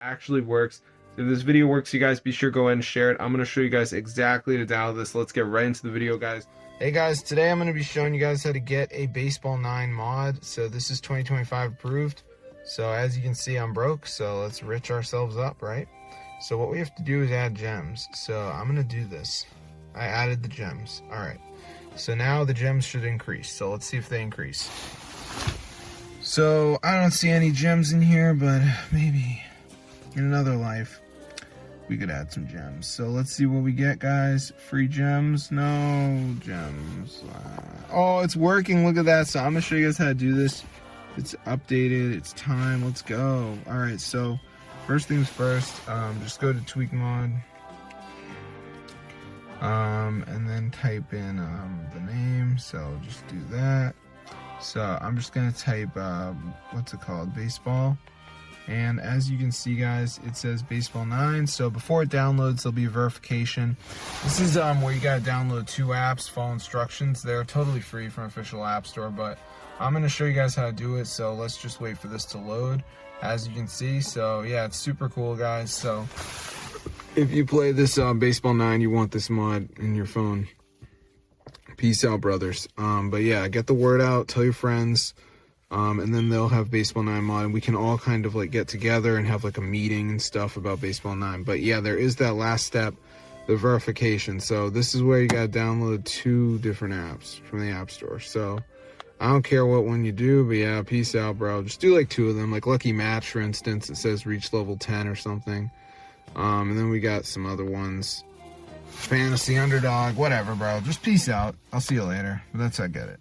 actually works. If this video works, you guys be sure to go ahead and share it. I'm going to show you guys exactly how to download this. Let's get right into the video, guys. Hey guys, today I'm going to be showing you guys how to get a Baseball 9 mod. So this is 2025 approved. So as you can see, I'm broke, so let's rich ourselves up, right? So what we have to do is add gems. So I'm going to do this. I added the gems. All right. So now the gems should increase. So let's see if they increase. So I don't see any gems in here, but maybe in another life we could add some gems. So let's see what we get, guys. Free gems? No gems. Oh, it's working. Look at that. So I'm gonna show you guys how to do this. It's updated. It's time. Let's go. All right. So first things first, just go to tweak mod. And then type in the name. So just do that. So I'm just gonna type what's it called, baseball, and as you can see, guys, it says baseball 9. So before it downloads, there'll be a verification. This is where you gotta download 2 apps, follow instructions. They're totally free from official app store, but I'm gonna show you guys how to do it. So let's just wait for this to load. As you can see, so yeah, it's super cool, guys. So if you play this baseball 9, you want this mod in your phone. Peace out, brothers. But yeah, get the word out, tell your friends, and then they'll have Baseball 9 mod, and we can all kind of like get together and have like a meeting and stuff about Baseball 9. But yeah, there is that last step, the verification. So this is where you gotta download 2 different apps from the App Store. So I don't care what one you do, but yeah, peace out, bro. Just do like 2 of them, like Lucky Match, for instance. It says reach level 10 or something. And then we got some other ones. Fantasy Underdog, whatever, bro. Just peace out. I'll see you later. But that's how I get it.